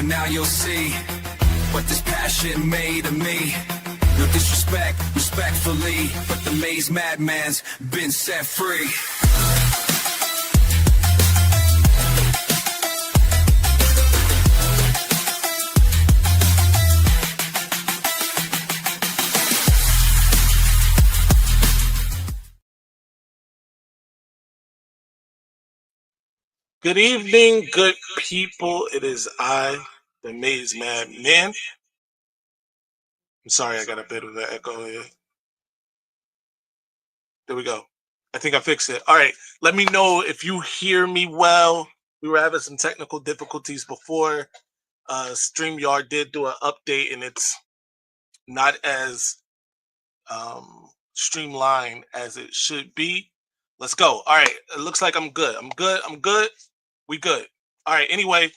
now you'll see what this passion made of me. No disrespect, respectfully, but the maze madman's been set free. Good evening, good people. It is I, the Maze Mad Man. I'm sorry, I got a bit of an echo here. There we go. I think I fixed it. All right, let me know if you hear me well. We were having some technical difficulties before. StreamYard did do an update, and it's not as streamlined as it should be. Let's go. All right, it looks like I'm good. I'm good. We good. All right, anyway,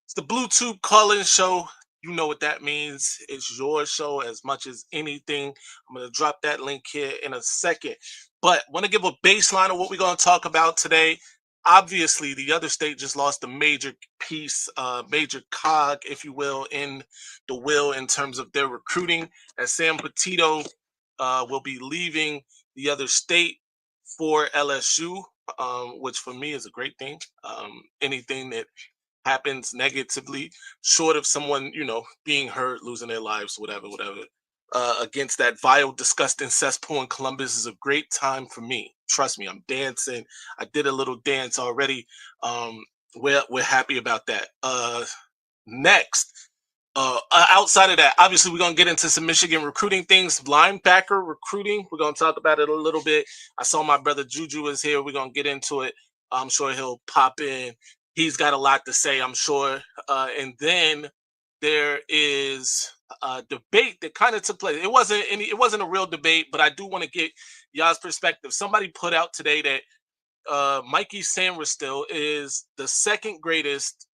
it's the BlueTube call-in show. You know what that means. It's your show as much as anything. I'm going to drop that link here in a second. But I want to give a baseline of what we're going to talk about today. Obviously, the other state just lost a major piece, major cog, if you will, in the wheel in terms of their recruiting, as Sam Petito will be leaving the other state for LSU, which for me is a great thing. Anything that happens negatively, short of someone, being hurt, losing their lives, whatever, against that vile, disgusting cesspool in Columbus is a great time for me. Trust me, I'm dancing. I did a little dance already. We're happy about that. Next, outside of that, obviously we're going to get into some Michigan recruiting things. Linebacker recruiting, we're going to talk about it a little bit. I saw my brother Juju is here. We're going to get into it. I'm sure he'll pop in. He's got a lot to say, I'm sure. And then there is a debate that kind of took place. It wasn't a real debate, but I do want to get y'all's perspective. Somebody put out today that Mikey Sainistil is the second greatest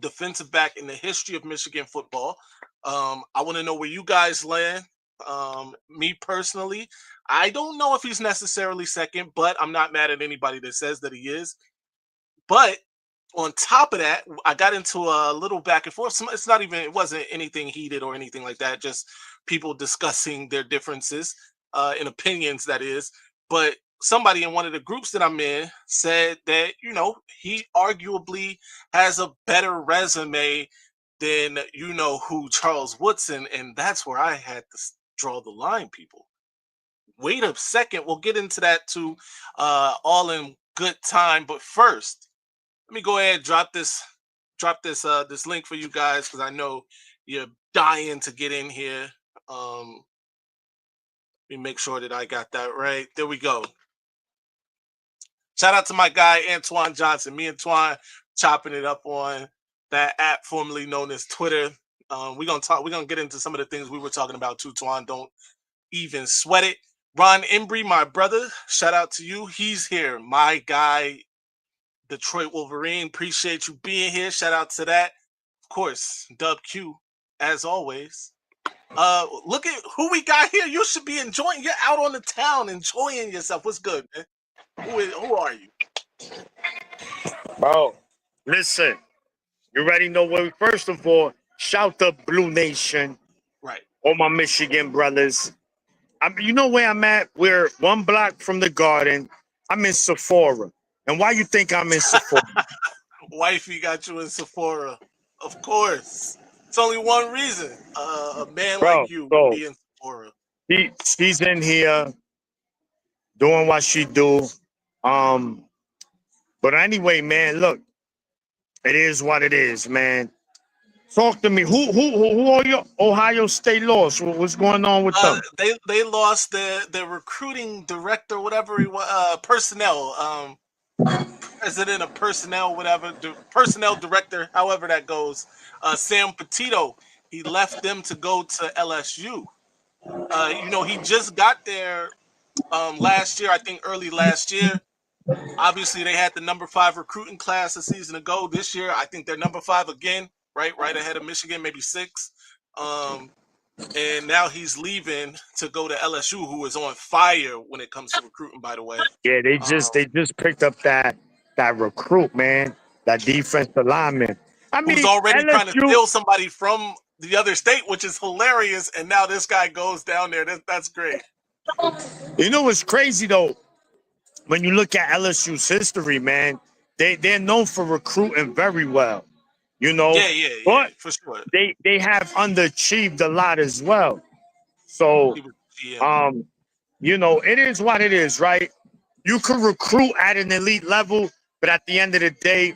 defensive back in the history of Michigan football. I want to know where you guys land. Me personally, I don't know if he's necessarily second, but I'm not mad at anybody that says that he is. But on top of that, I got into a little back and forth. It wasn't anything heated or anything like that. Just people discussing their differences in opinions, that is. But somebody in one of the groups that I'm in said that, he arguably has a better resume than, who, Charles Woodson. And that's where I had to draw the line, people. Wait a second. We'll get into that too, all in good time. But first, let me go ahead and drop this link for you guys, because I know you're dying to get in here. Let me make sure that I got that right. There we go. Shout out to my guy Antoine Johnson. Me and Twan chopping it up on that app formerly known as Twitter. We're gonna get into some of the things we were talking about too, Twan. Don't even sweat it. Ron Embry, my brother, shout out to you. He's here, my guy. Detroit Wolverine, appreciate you being here. Shout out to that. Of course, Dub Q, as always. Look at who we got here. You should be enjoying. You're out on the town enjoying yourself. What's good, man? Who are you? Bro, listen. You already know where. First of all, shout to Blue Nation. Right. All my Michigan brothers. You know where I'm at? We're one block from the Garden. I'm in Sephora. And why you think I'm in Sephora? Wifey got you in Sephora. Of course. It's only one reason. A man like you would be in Sephora. She's in here doing what she do. But anyway, man, look. It is what it is, man. Talk to me. Who are your Ohio State lost? What's going on with them? They lost the recruiting director, whatever he was, personnel. President of personnel, whatever, personnel director, however that goes. Sam Petito, he left them to go to LSU. He just got there last year, I think early last year. Obviously, they had the number 5 recruiting class a season ago. This year, I think they're number 5 again, right ahead of Michigan, maybe 6. And now he's leaving to go to LSU, who is on fire when it comes to recruiting, by the way. Yeah, they just picked up that recruit, man, that defensive lineman. I mean, who's already trying to LSU, steal somebody from the other state, which is hilarious. And now this guy goes down there. That's great. you know what's crazy though? When you look at LSU's history, man, they're known for recruiting very well, you know, Yeah, but for sure. they have underachieved a lot as well. So, He was GM. you know, it is what it is, right? You can recruit at an elite level, but at the end of the day,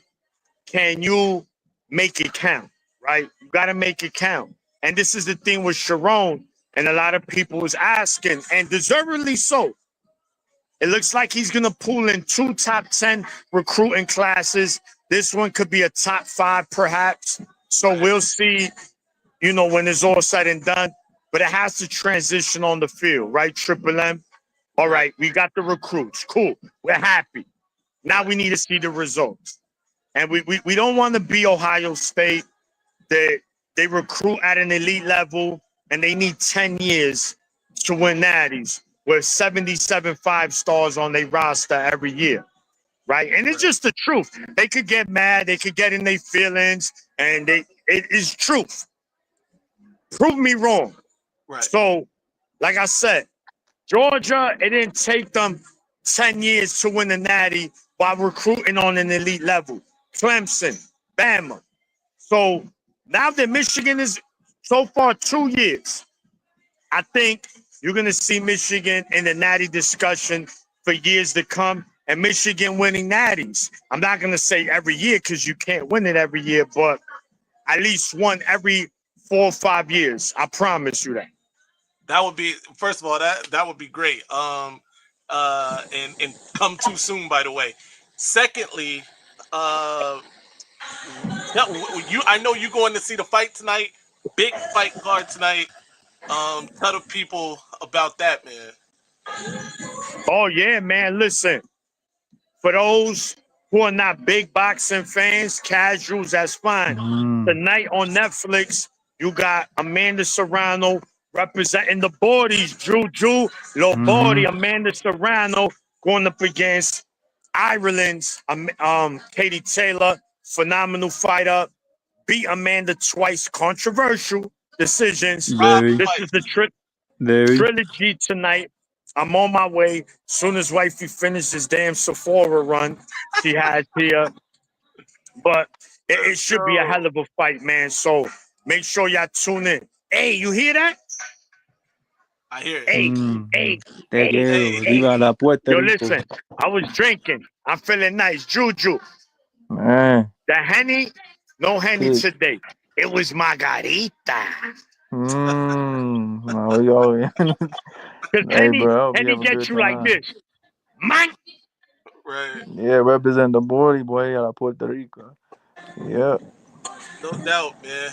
can you make it count, right? You got to make it count. And this is the thing with Sharon, and a lot of people was asking, and deservedly so. It looks like he's going to pull in 2 top 10 recruiting classes. This one could be a top 5, perhaps. So we'll see, you know, when it's all said and done. But it has to transition on the field, right, Triple M? All right, we got the recruits. Cool. We're happy. Now we need to see the results. And we don't want to be Ohio State. They recruit at an elite level, and they need 10 years to win natties with 77 5-stars on their roster every year, right? And it's just the truth. They could get mad. They could get in their feelings, and it is truth. Prove me wrong. Right. So, like I said, Georgia, it didn't take them 10 years to win the natty while recruiting on an elite level. Clemson, Bama. So now that Michigan is so far 2 years, I think you're going to see Michigan in the natty discussion for years to come, and Michigan winning natties. I'm not going to say every year because you can't win it every year, but at least one every 4 or 5 years. I promise you that. That would be, first of all, that would be great. And come too soon, by the way. Secondly, I know you going to see the fight tonight. Big fight card tonight. Tell the people about that, man. Oh, yeah, man. Listen, for those who are not big boxing fans, casuals, that's fine. Tonight on Netflix, you got Amanda Serrano representing the Boardies, Juju, Lobori, Amanda Serrano going up against Ireland's Katie Taylor, phenomenal fighter, beat Amanda twice, controversial decisions. Very. This is the Very. trilogy tonight. I'm on my way. Soon as wifey finishes damn Sephora run she has here. But it should be a hell of a fight, man. So make sure y'all tune in. Hey, you hear that? I hear it. Hey. Viva la Puerto Yo, Rico. listen, I was drinking. I'm feeling nice. Juju. Man. The Henny, no Henny Good. today. It was Margarita. Oh, yo. Because Hey, bro, Henny gets you like this. Man. Right. Yeah, represent the boy out of Puerto Rico. Yeah. No doubt, man.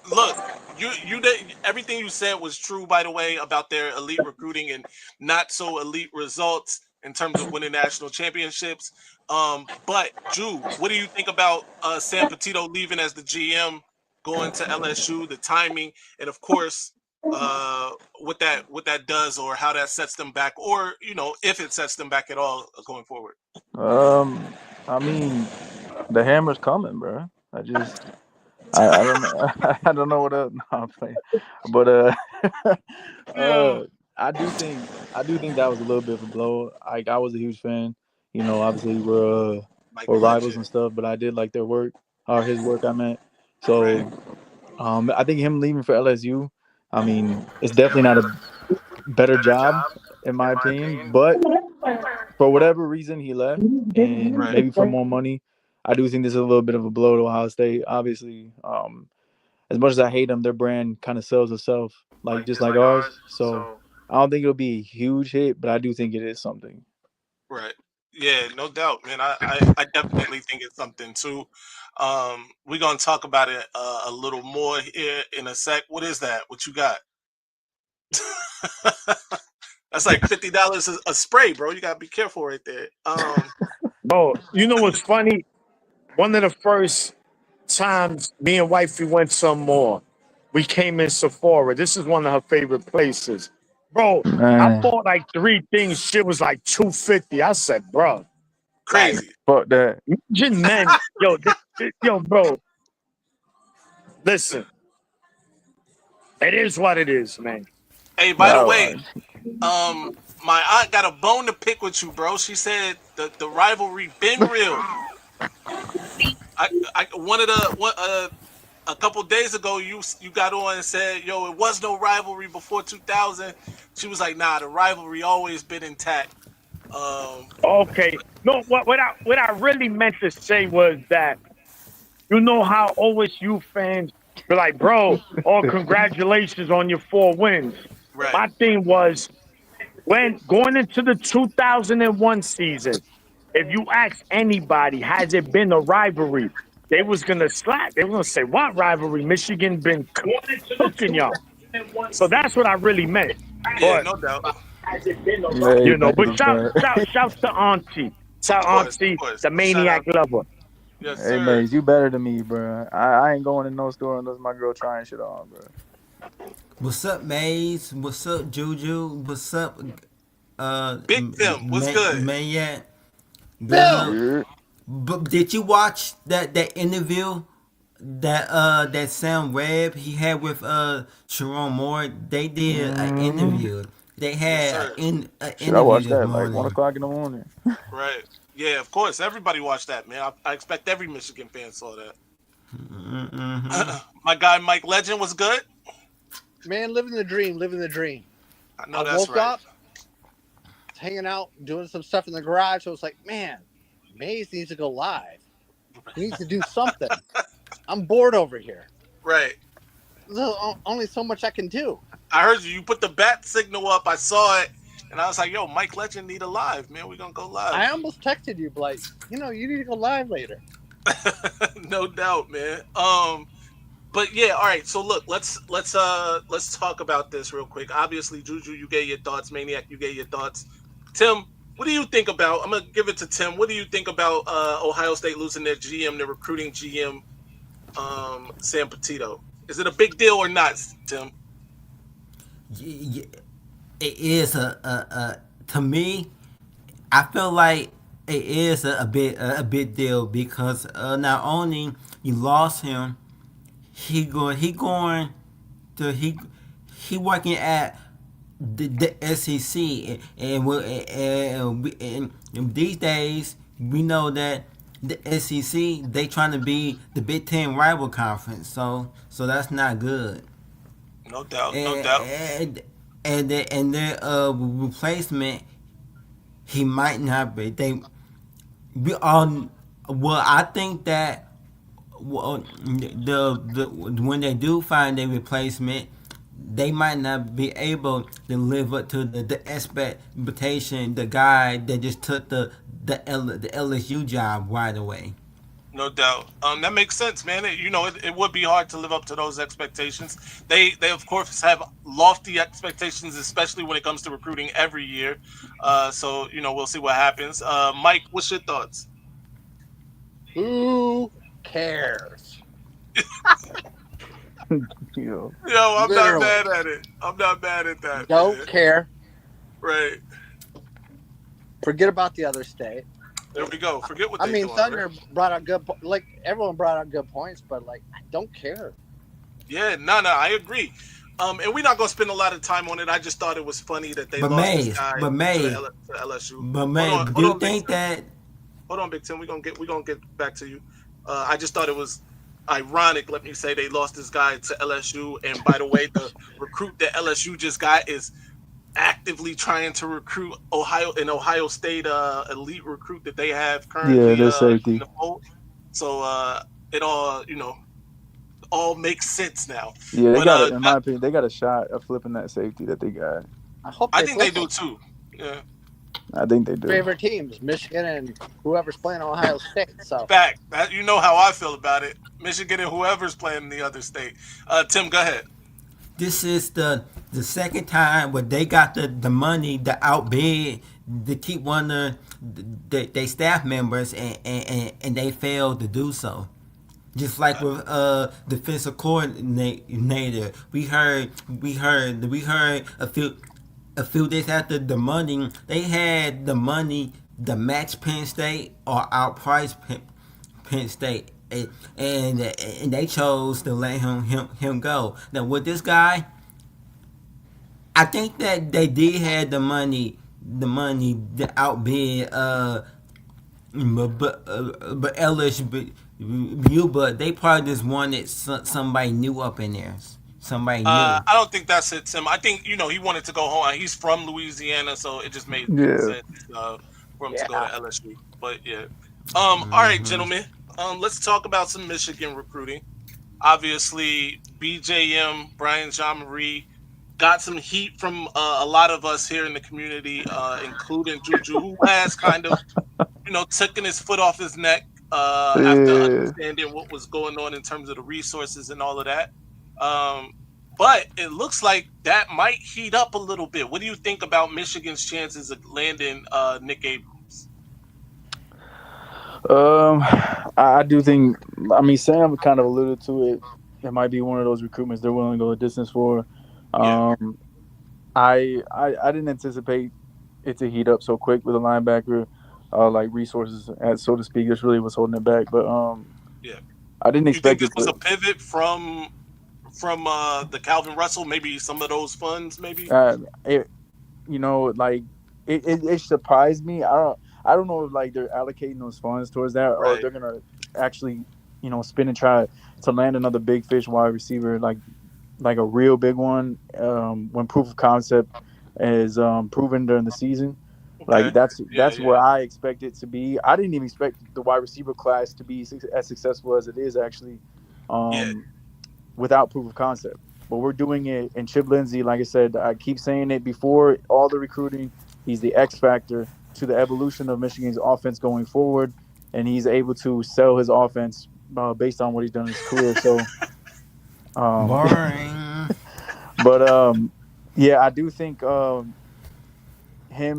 Look, you did everything you said was true, by the way, about their elite recruiting and not so elite results in terms of winning national championships. But Drew, what do you think about Sam Petito leaving as the GM, going to LSU, the timing, and of course, what that does or how that sets them back, or if it sets them back at all going forward? I mean, the hammer's coming, bro. I don't know. I don't know what else. No, I'm playing. But I do think that was a little bit of a blow. I was a huge fan. Obviously we're rivals and stuff, but I did like their work, or his work, I meant. So, I think him leaving for LSU, I mean, it's definitely not a better job in my opinion. But for whatever reason, he left, and maybe for more money. I do think this is a little bit of a blow to Ohio State. Obviously, as much as I hate them, their brand kind of sells itself, just like ours. So I don't think it'll be a huge hit, but I do think it is something. Right. Yeah, no doubt, man. I definitely think it's something too. We're gonna talk about it a little more here in a sec. What is that? What you got? That's like $50 a spray, bro. You gotta be careful right there. Oh, you know what's funny? One of the first times me and wifey went some more, we came in Sephora. This is one of her favorite places. Bro, I bought like 3 things. Shit was like $250. I said, bro. Crazy. Fuck that. Imagine men. Yo, bro. Listen, it is what it is, man. Hey, by the All way, right. my aunt got a bone to pick with you, bro. She said the rivalry been real. I one of the one a couple days ago you got on and said, yo, it was no rivalry before 2000. She was like, nah, the rivalry always been intact. Okay. No, what I really meant to say was that you know how OSU fans be like, bro, oh, congratulations on your 4 wins. Right. My thing was when going into the 2001 season, if you ask anybody, has it been a rivalry? They was gonna slap. They were gonna say, "What rivalry? Michigan been cooking y'all." So that's what I really meant. Yeah, But no doubt. Hey, but man, bro. shout to Auntie, shout Of Auntie, course. the Shout maniac out. lover. Yes, Hey, sir. man, you better than me, bro. I ain't going to no store unless my girl trying shit on, bro. What's up, Maze? What's up, Juju? What's up, Big Tim, what's good? Mayat? Bill. Good. Yeah. But did you watch that interview that Sam Webb he had with Sharon Moore? They did an Mm-hmm. interview. They Yes, had sir. an Shit, I interview watched this that at like 1 morning. o'clock in the morning. Right. Yeah, of course. Everybody watched that, man. I expect every Michigan fan saw that. Mm-hmm. My guy Mike Legend was good. Man, living the dream, living the dream. I know I that's woke right. up, hanging out, doing some stuff in the garage. So I was like, man, Maze needs to go live. He needs to do something. I'm bored over here. Right. There's only so much I can do. I heard you. You put the bat signal up. I saw it, and I was like, "Yo, Mike Legend need a live, man. We gonna go live." I almost texted you, like, you need to go live later. No doubt, man. But yeah, all right. So look, let's talk about this real quick. Obviously, Juju, you gave your thoughts. Maniac, you gave your thoughts. Tim, what do you think about? I'm gonna give it to Tim. What do you think about Ohio State losing their GM, their recruiting GM, Sam Petito? Is it a big deal or not, Tim? It is a to me. I feel like it is a big deal because not only you lost him, he going to he working at the SEC and these days we know that the SEC they trying to be the Big Ten rival conference, so that's not good. No doubt, no doubt. And their replacement he might not be. We all well I think that the when they do find a replacement, they might not be able to live up to the expectation. The guy that just took the LSU job right away. No doubt. That makes sense, man. It would be hard to live up to those expectations. They of course have lofty expectations, especially when it comes to recruiting every year. So we'll see what happens. Mike, what's your thoughts? Who cares? Yo. Yo, I'm Literally. not mad at it. I'm not mad at that. Don't man. care. Right. Forget about the other state. There we go. Forget what I they mean, doing. Thunder Right? brought out like everyone brought out good points, but like I don't care. Yeah, no, I agree. And we're not gonna spend a lot of time on it. I just thought it was funny that they But lost this Maze, guy but Maze, to LSU. but Maze, do you think that? Hold on, Big Tim. We're gonna get back to you. I just thought it was ironic. Let me say they lost this guy to LSU, and by the way, the recruit that LSU just got is actively trying to recruit Ohio State elite recruit that they have Yeah, currently their in safety. the fold. So it all makes sense now. Yeah, they But got it. In my opinion, they got a shot of flipping that safety that they got. I hope I think they flip do too. Yeah. I think they do. favorite teams, Michigan and whoever's playing Ohio State. So Fact. You know how I feel about it. Michigan and whoever's playing in the other state. Tim, go ahead. This is the second time where they got the money to outbid to keep one of their staff members and they failed to do so. Just like with defensive coordinator, we heard a few days after the money they had the money to match Penn State or outprice Penn State, and they chose to let him go. Now with this guy, I think that they did have the money to outbid but LSU, but they probably just wanted somebody new up in there, somebody new. I don't think that's it, Tim. I think he wanted to go home. He's from Louisiana, so it just made Yeah. sense for him to go to LSU. But yeah, all right, gentlemen. Let's talk about some Michigan recruiting. Obviously, BJM Brian Jean Marie got some heat from a lot of us here in the community, including Juju, who has kind of taken his foot off his neck after Yeah. understanding what was going on in terms of the resources and all of that. But it looks like that might heat up a little bit. What do you think about Michigan's chances of landing Nick Abrams? I do think. I mean, Sam kind of alluded to it. It might be one of those recruitments they're willing to go a distance for. Yeah. I didn't anticipate it to heat up so quick with a linebacker, like resources, so to speak. That's really what's holding it back. But Yeah. I didn't Do you think expect this it was to. a pivot from the Calvin Russell? Maybe some of those funds, maybe. It surprised me. I don't know if like they're allocating those funds towards that or Right. they're gonna actually spin and try to land another big fish wide receiver like a real big one when proof of concept is proven during the season. Okay. Like that's Yeah. where I expect it to be. I didn't even expect the wide receiver class to be as successful as it is actually, Yeah. without proof of concept. But we're doing it, and Chip Lindsey, like I said, I keep saying it before all the recruiting. He's the X factor to the evolution of Michigan's offense going forward, and he's able to sell his offense based on what he's done in his career. So, Boring. but yeah, I do think him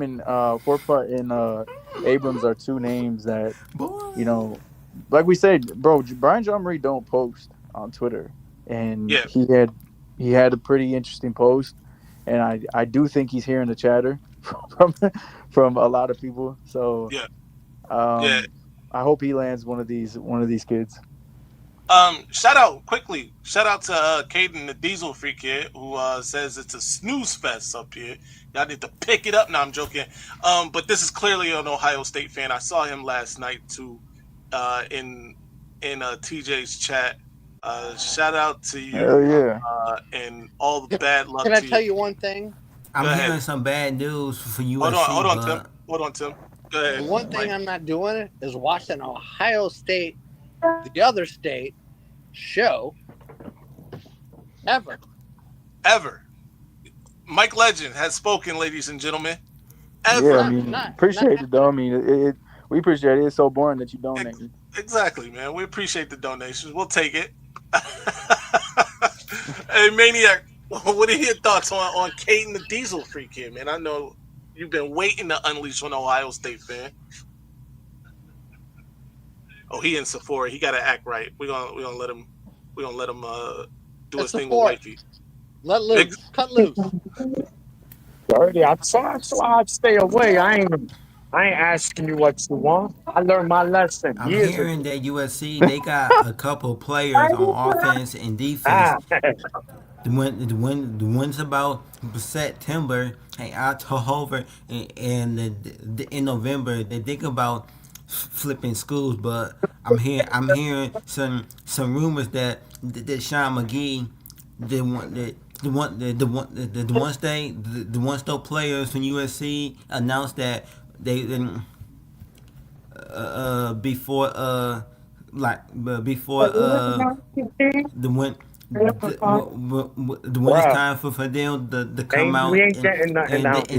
and Forpa and Abrams are two names that Boring. like we said, bro. Brian Jean Marie don't post on Twitter, and Yeah. he had a pretty interesting post, and I do think he's hearing the chatter from a lot of people. So Yeah. I hope he lands one of these kids. Shout out to Caden, the Diesel Freak here, who says it's a snooze fest up here. Y'all need to pick it up. No, I'm joking. But this is clearly an Ohio State fan. I saw him last night too, in TJ's chat. Shout out to you. Hell yeah. And all the bad luck. Can I to tell you one thing? I'm Go ahead. hearing some bad news for USC. Hold on, but Tim. Hold on, Tim. Go ahead. The one thing Mike. I'm not doing is watching Ohio State, the other state, show ever. Mike Legend has spoken, ladies and gentlemen. Yeah, I mean, Not- appreciate it though. I mean, we appreciate it. It's so boring that you donate. Exactly, man. We appreciate the donations. We'll take it. Hey, Maniac, what are your thoughts on Caden the Diesel Freak here, man? I know you've been waiting to unleash on Ohio State fan. Oh, he in Sephora. He got to act right. We're gonna let him do his thing with Sephora. wifey. Let loose. Cut loose. Already, so I'd stay away. I ain't asking you what you want. I learned my lesson I'm years hearing ago. that USC they got a couple players on offense and defense. The ones about September and October and in November they think about flipping schools, but I'm hearing some rumors that Sean McGee the one star players from USC announced that they before the when when it's time for them to come out We ain't getting nothing out here.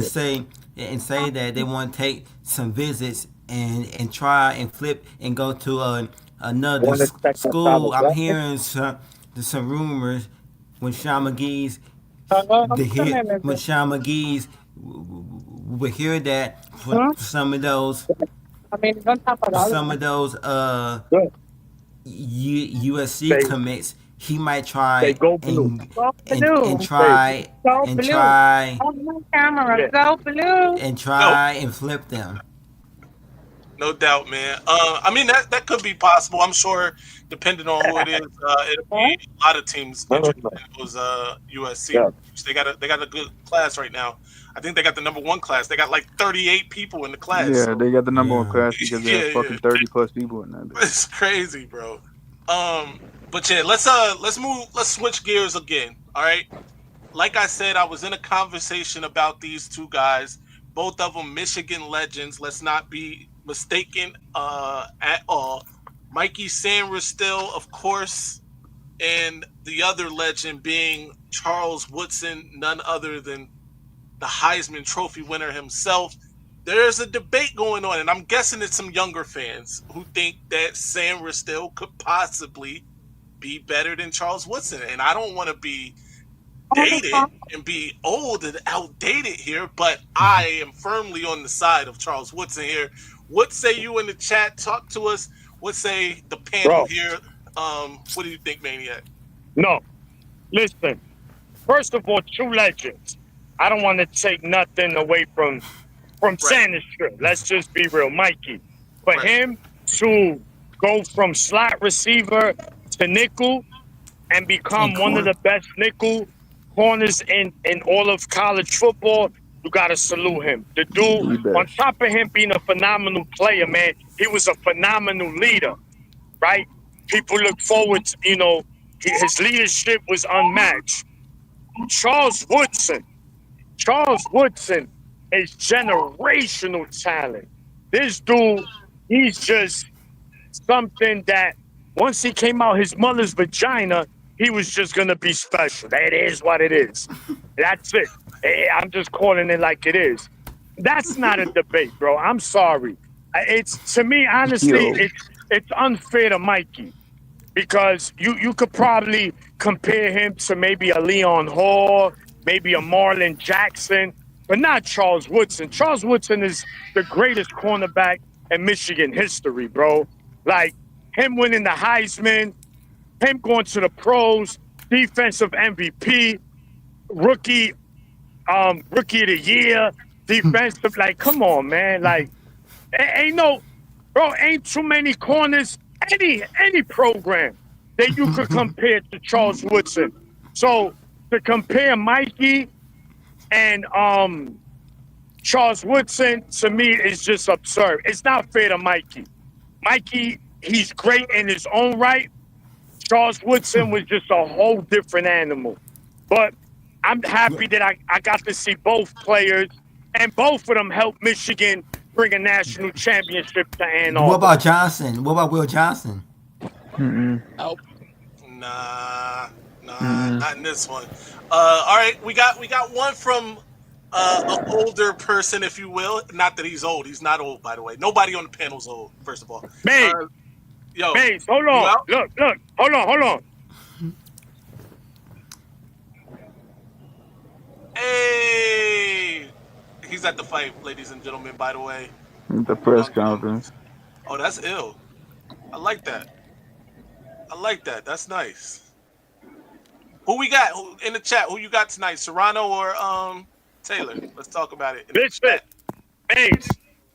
and say that they want to take some visits and try and flip and go to another Wanna check the school. solid I'm record? hearing some rumors when Sean McGee's when Sean McGee's we hear that for some of those USC Say- commits, he might try say go blue. and try and try Yeah. and try and flip them. No doubt, man. I mean that could be possible. I'm sure, depending on who it is, it'll be a lot of teams interested in those USC. Yeah. They got a good class right now. I think they got the number one class. They got like 38 people in the class. Yeah, So they got the number one Yeah. class because they yeah, have yeah, fucking 30+ people in that bitch. it's crazy, bro. But yeah, let's switch gears again. All right. Like I said, I was in a conversation about these two guys, both of them Michigan legends. Let's not be mistaken at all. Mikey Sainistil, of course, and the other legend being Charles Woodson, none other than the Heisman Trophy winner himself. There's a debate going on, and I'm guessing it's some younger fans who think that Sainistil could possibly be better than Charles Woodson. And I don't want to be dated and be old and outdated here, but I am firmly on the side of Charles Woodson here. What say you in the chat? Talk to us. What say the panel Bro. here? What do you think, Maniac? No, listen. First of all, two legends. I don't want to take nothing away from Right. Sainistil. Let's just be real, Mikey. For Right. him to go from slot receiver to nickel and become And one of corner. the best nickel corners in all of college football, you gotta salute him. The dude, The on best. top of him being a phenomenal player, man, he was a phenomenal leader, right? People look forward to, his leadership was unmatched. Charles Woodson is generational talent. This dude, he's just something that once he came out his mother's vagina, he was just gonna be special. That is what it is. That's it. I'm just calling it like it is. That's not a debate, bro. I'm sorry. It's to me, honestly, Yo. it's unfair to Mikey because you could probably compare him to maybe a Leon Hall, maybe a Marlon Jackson, but not Charles Woodson. Charles Woodson is the greatest cornerback in Michigan history, bro. Like him winning the Heisman, him going to the pros, defensive MVP, rookie of the year, defensive. Like, come on, man. Like, ain't too many corners, any program that you could compare to Charles Woodson. So to compare Mikey and Charles Woodson to me is just absurd. It's not fair to Mikey. Mikey, he's great in his own right. Charles Woodson was just a whole different animal. But I'm happy that I got to see both players, and both of them helped Michigan bring a national championship to Ann Arbor. What about Johnson? What about Will Johnson? Nope. Nah, not in this one. All right, we got one from an older person, if you will. Not that he's old. He's not old, by the way. Nobody on the panel's old. First of all, Maze, yo, Maze, hold you on. out? Look, hold on. Hey, he's at the fight, ladies and gentlemen. By the way, The press conference. oh, that's ill. I like that. That's nice. Who we got in the chat? Who you got tonight, Serrano or Taylor? Let's talk about it. In the Listen, chat. Maze,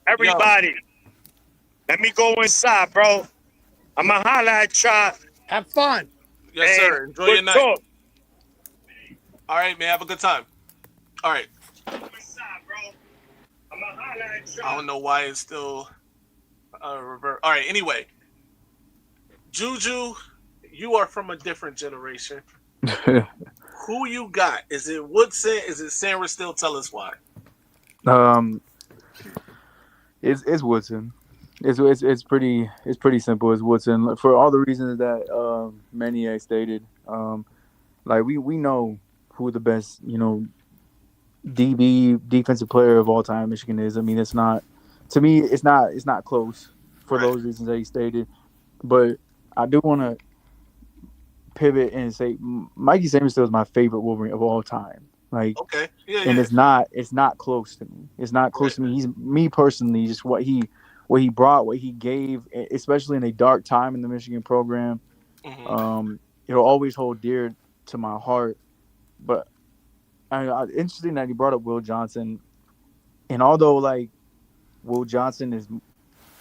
everybody, let me go inside, bro. I'ma holla at y'all. Have fun. Yes, sir. and Enjoy good your night. talk. All right, man. Have a good time. All right. I don't know why it's still revert. All right. Anyway, Juju, you are from a different generation. Who you got? Is it Woodson? Is it Sainistil? Tell us why. It's Woodson. It's pretty simple. It's Woodson for all the reasons that Maniac stated. Like we know who the best DB defensive player of all time Michigan is. I mean, it's not close for those reasons that he stated. But I do want to pivot and say Mikey Sainistil is my favorite Wolverine of all time. Like, okay, and it's not close to me. It's not close to me. He's me personally. Just what he brought, what he gave, especially in a dark time in the Michigan program. Mm-hmm. It'll always hold dear to my heart. But interesting that he brought up Will Johnson. And although like Will Johnson is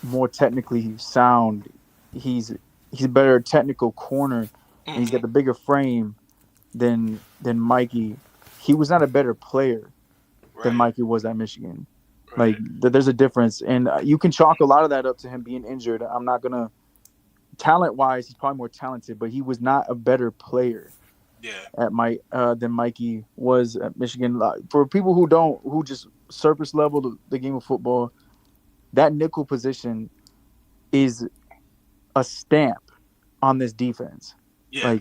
more technically sound. He's a better technical corner, and he's got Mhm. the bigger frame than Mikey. He was not a better player than Right. Mikey was at Michigan. Like Right. there's a difference, and you can chalk a lot of that up to him being injured. I'm not gonna talent wise, he's probably more talented, but he was not a better player Yeah. at than Mikey was at Michigan. For people who just surface level the game of football, that nickel position is a stamp on this defense. Yeah.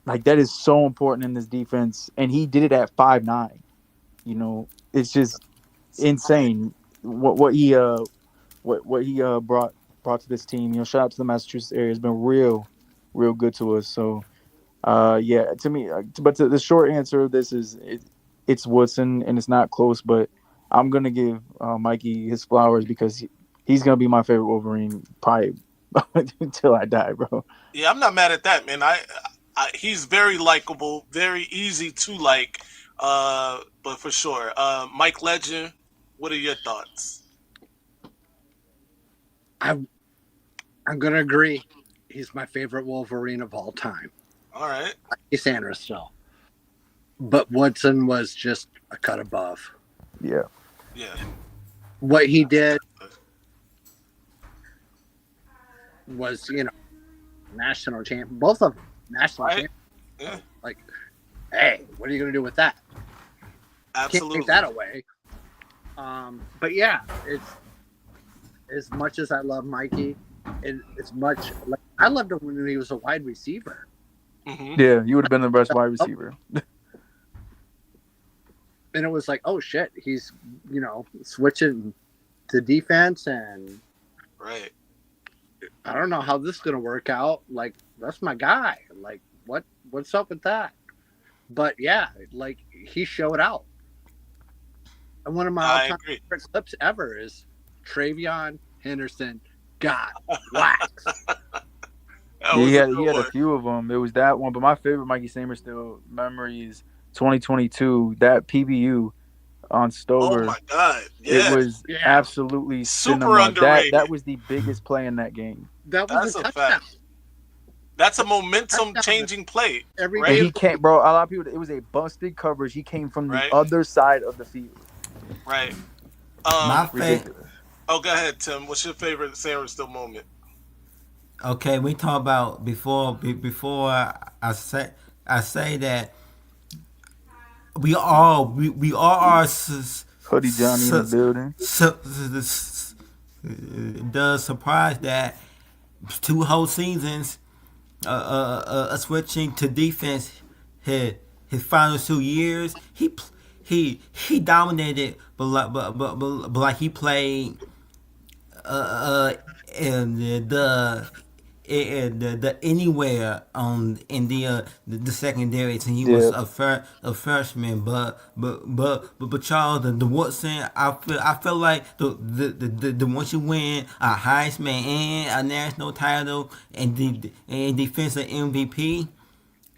Like that is so important in this defense, and he did it at 5'9". You know, it's just insane what he brought to this team. You know, shout out to the Massachusetts area. It's been real good to us. So yeah, to me, but the short answer of this is it's Woodson, and it's not close. But I'm gonna give Mikey his flowers because he's gonna be my favorite Wolverine probably until I die, bro. Yeah, I'm not mad at that, man. He's very likable, very easy to like. But for sure, Mike Legend, what are your thoughts? I'm gonna agree. He's my favorite Wolverine of all time. All right. He's Sainistil. But Woodson was just a cut above. Yeah. Yeah. What he did was, national champion. Both of them, national Right. champion. Yeah. Like, hey, what are you gonna do with that? Absolutely. Can't take that away. But yeah, it's as much as I love Mikey, and as much like I loved him when he was a wide receiver. Hmm. Yeah, you would have been the best wide receiver. And it was like, oh shit, he's switching to defense, and Right. I don't know how this is gonna work out. Like, that's my guy. Like, what's up with that? But yeah, like he showed out. And one of my I all-time agree. favorite clips ever is Travion Henderson got waxed. That was He a had good one. a few of them. It was that one, but my favorite Mikey Sainsbury memory is 2022. That PBU on Oh Stover. my God. It Yeah. was Yeah. absolutely Super cinema. underrated. That was the biggest play in that game. That was That's a a touchdown. fact. That's a momentum changing play. Every Right. And game. he came, bro. A lot of people. It was a busted coverage. He came from the Right. other side of the field. Right. My favorite. Ridiculous. Oh, go ahead, Tim. What's your favorite Sarah Still moment? Okay, we talk about before I say that we all are Hoodie Johnny in the building. does surprise that 2 whole seasons switching to defense his final 2 years he dominated but like he played and the anywhere on in the secondary team he was Yeah. a freshman but Charles the Woodson I feel like the once you win a Heisman and a national title and defensive MVP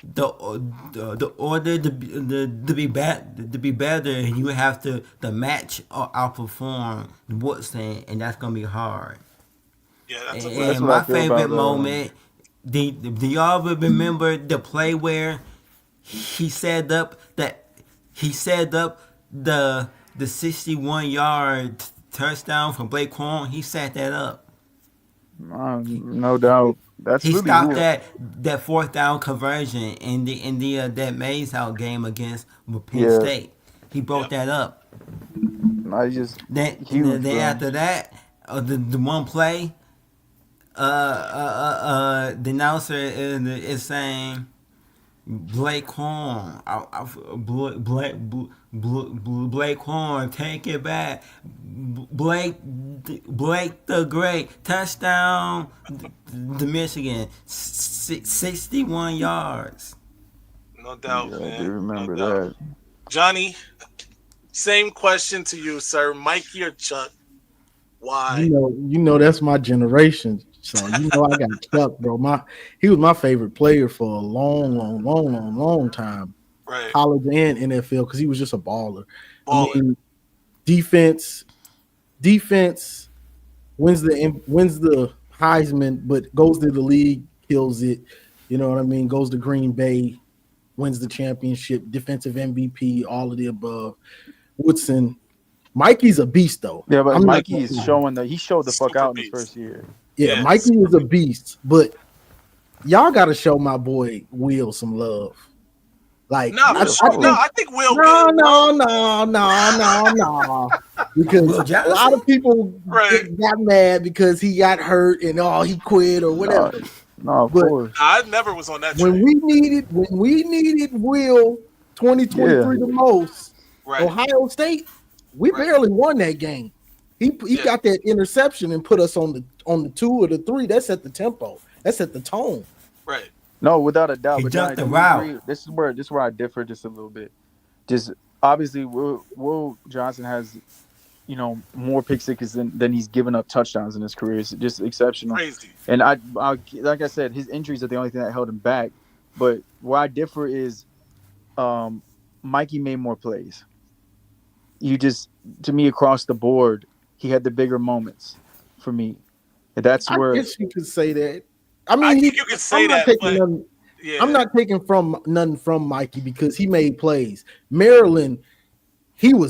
the order to be better you have to match or outperform Woodson and that's gonna be hard. Yeah, that's a And, fact. That's and what I my feel favorite about. moment, do y'all remember the play where he set up the 61-yard touchdown from Blake Corn? He set that up. No doubt. That's He really stopped who. that fourth down conversion in the that maze out game against Penn Yeah. State. He broke that up. I just Then huge, bro. after that, the one play, the announcer is saying Blake Horn, Blake Horn, take it back, Blake the Great, touchdown, the Michigan, 61 yards. No doubt, Yeah, I man. do remember No doubt. that. Johnny, same question to you, sir. Mikey or Chuck? Why? You know that's my generation. So I got Chuck, bro. He was my favorite player for a long time. Right. College and NFL, because he was just a baller. Baller. I mean, defense, wins the Heisman, but goes to the league, kills it. You know what I mean? Goes to Green Bay, wins the championship, defensive MVP, all of the above. Woodson, Mikey's a beast though. Yeah, but I'm not Mikey is showing that he showed the fuck Super out in his beast. first year. Yeah, Yeah, Mikey is a super beast, but y'all got to show my boy Will some love. Like, No, Yeah, for of sure. course. No, I think Will. no. Because Will a lot of Johnson? people Right. got mad because he got hurt and he quit or whatever. No, of But course. I never was on that when train. we needed Will 2023 the most, Right. Ohio State, we Right. barely won that game. He Yeah. got that interception and put us on the 2 or the 3. That's at the tempo. That's at the tone. Right. No, without a doubt. He But jumped Johnny, the do you route. agree? This is where I differ just a little bit. Just obviously, Will Johnson has, more pick sixes than he's given up touchdowns in his career. It's just exceptional. Crazy. And I like I said, his injuries are the only thing that held him back. But where I differ is, Mikey made more plays. To me, across the board, he had the bigger moments for me. And that's I where guess you could say that. I mean, I think you could say I'm not that, taking but nothing, yeah. I'm not taking nothing from Mikey because he made plays. Maryland, he my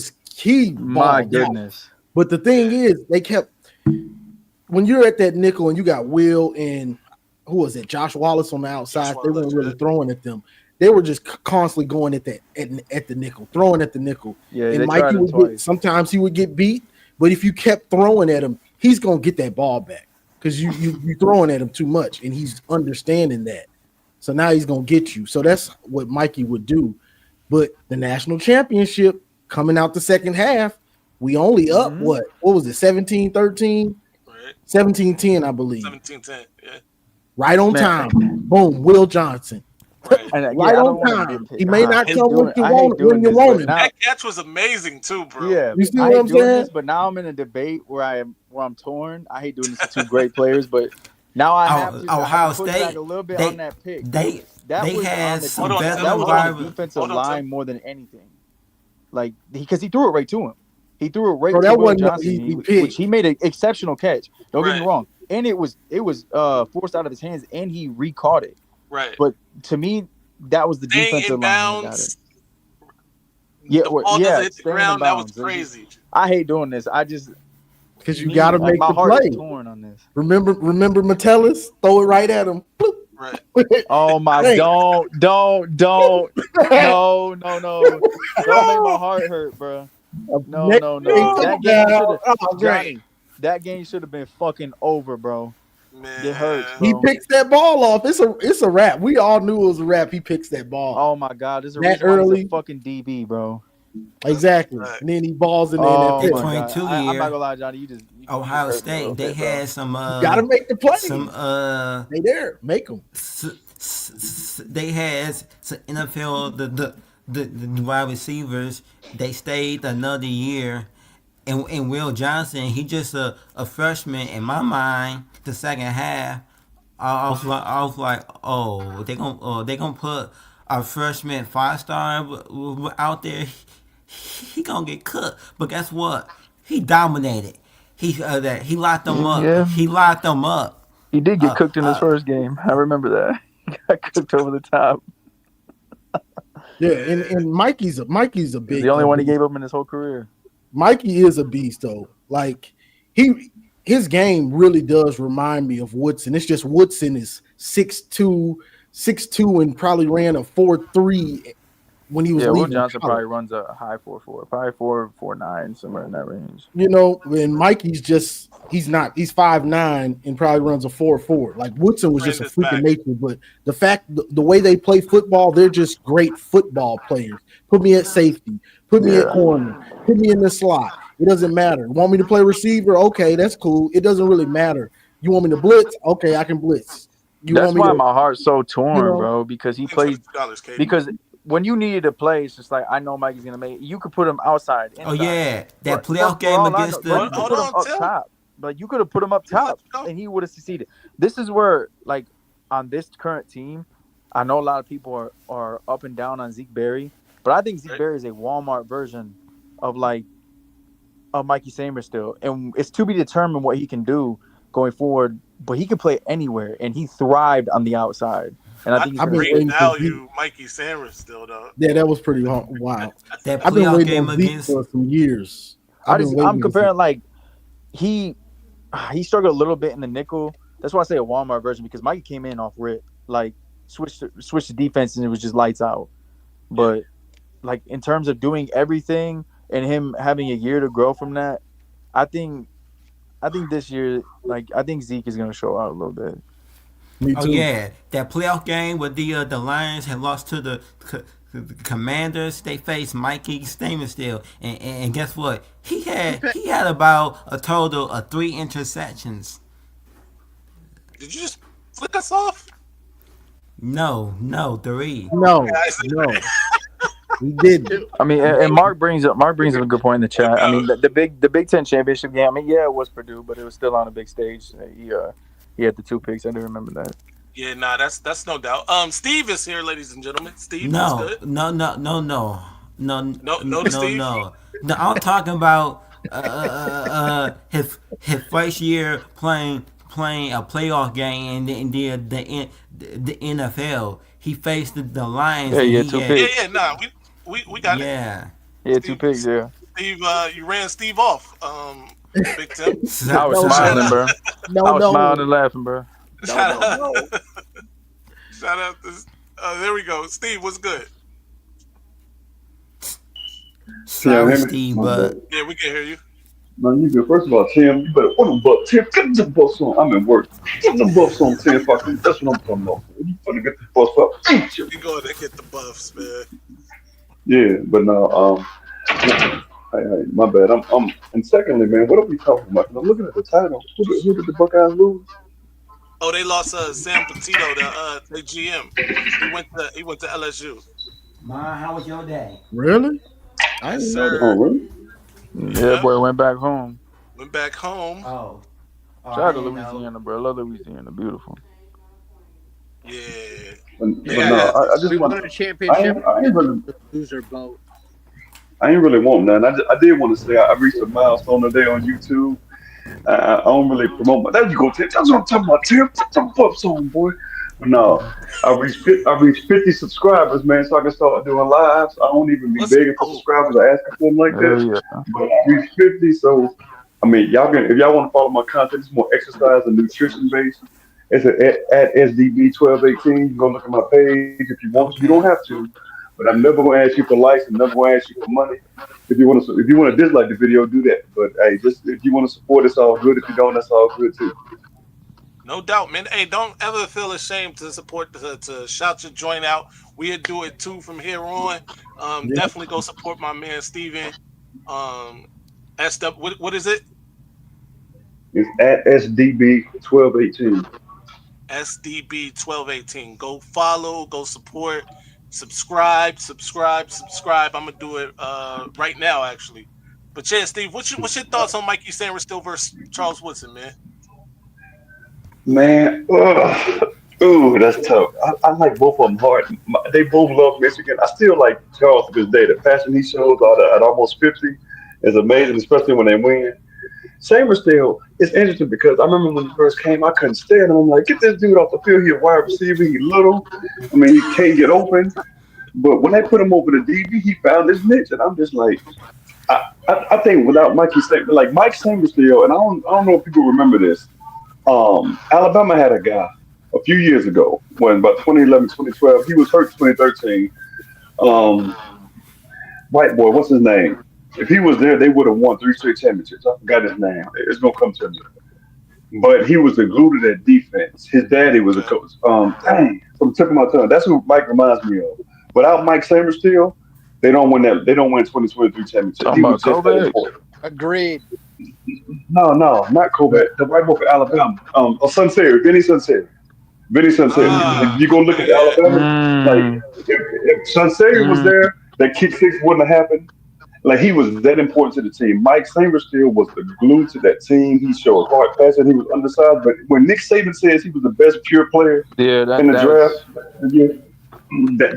balled out. goodness. But the thing is, they kept when you're at that nickel and you got Will and who was it, Josh Wallace on the outside. Josh They Wallace, weren't really yeah. throwing at them. They were just constantly going at the nickel, throwing at the nickel. Yeah, And they Mikey tried it would twice. sometimes he would get beat, but if you kept throwing at him, he's gonna get that ball back because you throwing at him too much, and he's understanding that. So now he's gonna get you. So that's what Mikey would do. But the national championship coming out the second half, we only up what was it, 17-13? Right. 17-10, I believe. 17-10. Yeah. Right on Man. time. Boom, Will Johnson. Right. And Right I on don't wanna time. get picked. He may I not hate come doing- when you I hate want doing this, him. but now- That catch was amazing too, bro. Yeah, You see I what hate I'm doing saying? this, but now I'm in a debate where I'm torn. I hate doing this to two great players, but now I have to. I Ohio have to push State, back a little bit they- on that pick. They That was had on the some Hold on, defense- veteran that was hold on on. the wide. defensive Hold on, line more than anything. Like because he threw it right to him. He threw it right Bro, to that Will wasn't no Johnson, easy pick. which he made an exceptional catch. Don't get me Right. wrong, and it was forced out of his hands, and he recaught it. Right. But to me, that was the Staying defensive in line that got it. bounds. Yeah, the or- ball yeah, doesn't hit the staying in ground. That was bounds. It's crazy. I hate doing this. Because you got to make my the heart play. is torn on this. Remember Metellus? Throw it right at him. Bloop. Right. Oh my! Hey. Don't! No! Don't make my heart hurt, bro. No. That game should have, Johnny. That game should have been fucking over, bro. Man. It hurts, He bro. picks that ball off. It's a wrap. We all knew it was a wrap. He picks that ball. Oh my god, this is a That reason why he's early. a fucking DB, bro. Exactly. Right. And then he balls in there. Oh and my that god, 22 I'm year. not gonna lie, Johnny. You Ohio hurt me a State, little they bit, bro. had some got to make the play. some They there. Make them. they had some NFL the wide receivers. They stayed another year, and Will Johnson, he just a freshman. In my mind, the second half, I was like, oh, they gonna put a freshman 5-star out there. He gonna get cooked. But guess what? He dominated. He locked them up. Yeah. He locked them up. He did get cooked in his first game. I remember that. He got cooked over the top. Yeah, and Mikey's a big. The only one he gave up in his whole career. Mikey is a beast though. Like his game really does remind me of Woodson. It's just Woodson is 6'2", and probably ran a 4.3 when he was Yeah, Will leaving Johnson college. probably runs a high 4.4, probably 4.9, somewhere in that range. You know, and Mikey's just he's 5'9" and probably runs a 4.4. Like Woodson was just a freak of nature, but the way they play football, they're just great football players. Put me at safety, put me at corner, put me in the slot. It doesn't matter. Want me to play receiver? Okay, that's cool. It doesn't really matter. You want me to blitz? Okay, I can blitz. That's why my heart's so torn, bro, because he plays Katie. because when you needed to play, it's just like I know Mikey's gonna make it. You could put him outside. Inside. Oh yeah, that But playoff game against you could the. put him up top. But you could have put him up top, and he would have succeeded. This is where, like, on this current team, I know a lot of people are up and down on Zeke Berry, but I think Zeke Berry is a Walmart version of like Mikey Sainistil, and it's to be determined what he can do going forward. But he can play anywhere, and he thrived on the outside. And I think he's I've been going waiting to. for Zeke. Revalue Mikey Sainistil though. Yeah, that was pretty hard. Wow. That I've been playoff waiting game on Zeke against for some years. I'm comparing like he struggled a little bit in the nickel. That's why I say a Walmart version, because Mikey came in off rip, like switched the defense, and it was just lights out. But like in terms of doing everything and him having a year to grow from that, I think this year, like I think Zeke is going to show out a little bit. Me Oh too. yeah, that playoff game where the Lions had lost to the Commanders. They faced Mikey Sainistil, and guess what? He had about a total of 3 interceptions. Did you just flick us off? No, 3. No. We didn't. I mean, and Mark brings up a good point in the chat. I mean, the Big Ten championship game. I mean, yeah, it was Purdue, but it was still on a big stage. He had the 2 picks. I do remember that. Yeah, nah, that's no doubt. Steve is here, ladies and gentlemen. Steve, No, what's good? no, Steve? no. I'm talking about his first year playing a playoff game in the NFL. He faced the Lions. Yeah, and yeah, he 2 had- picks. Yeah, nah, we got it. Yeah. Yeah, 2 picks. Yeah. Steve, you ran Steve off. Big Tim. I was smiling, bro. I was smiling and laughing, bro. Shout out to there we go. Steve, what's good? Sorry, Steve, but Yeah, we can hear you. Man, you good. First of all, Tim, you better put them buffs. Tim, get the buffs on. I'm at work. Get the buffs on, Tim. Fucking, that's what I'm talking about. You better get the buffs up. You go ahead and get the buffs, man. Yeah, but no, hey, my bad. I'm. And secondly, man, what are we talking about? 'Cause I'm looking at the title. Who did the Buckeyes lose? Oh, they lost Sam Petito, the GM. He went to LSU. Ma, how was your day? Really? Yes, Oh, sir. really? Yeah, boy, went back home. Went back home. Oh, Shout out to Louisiana, bro. I love Louisiana. Beautiful. Yeah. But Yeah, no, I just We want. won a I championship. ain't really. The loser boat. I ain't really want none. I did want to say I reached a milestone today on YouTube. I don't really promote my. There you go, Tim. That's what I'm talking about, Tim. Put some buffs on, boy. But no, I reached 50 subscribers, man, so I can start doing lives. I don't even be begging for subscribers or asking for them like that. Yeah. But I reached 50, so I mean, y'all can, if y'all want to follow my content, it's more exercise and nutrition based. It's at SDB1218. You can go look at my page if you want to. You don't have to, but I'm never going to ask you for likes. I'm never going to ask you for money. If you want to dislike the video, do that. But hey, just if you want to support, it's all good. If you don't, that's all good too. No doubt, man. Hey, don't ever feel ashamed to support, to shout your joint out. We'll do it too from here on. Definitely go support my man Steven. What is it? It's at SDB1218. SDB1218. Go follow, go support, subscribe. I'm gonna do it right now, actually. But yeah, Steve, what's your thoughts on Mikey Sainistil versus Charles Woodson, man? Man, ooh, that's tough. I like both of them hard. They both love Michigan. I still like Charles to this day. The passion he shows at almost 50 is amazing, especially when they win. Sainistil is interesting because I remember when he first came, I couldn't stand him. I'm like, get this dude off the field. He's a wide receiver. He's little. I mean, he can't get open. But when they put him over the DB, he found his niche, and I'm just like, I think without Mikey Sainistil, like Mike Sainistil, and I don't know if people remember this. Alabama had a guy a few years ago, when about 2011, 2012, he was hurt 2013. White boy, what's his name? If he was there, they would have won 3 straight championships. I forgot his name. It's gonna come to me. But he was the glue to that defense. His daddy was a coach. From the tip of my tongue, that's who Mike reminds me of. Without Mike Sainistil, they don't win 2023 championship. He was just that important. Agreed. No, not Kovac. The white boy for Alabama. Sunseri, Vinny Sunseri. If you go look at Alabama, like if Sunseri was there, that kick six wouldn't have happened. Like he was that important to the team. Mike Sainistil was the glue to that team. He showed hard passing. He was undersized, but when Nick Saban says he was the best pure player in the draft,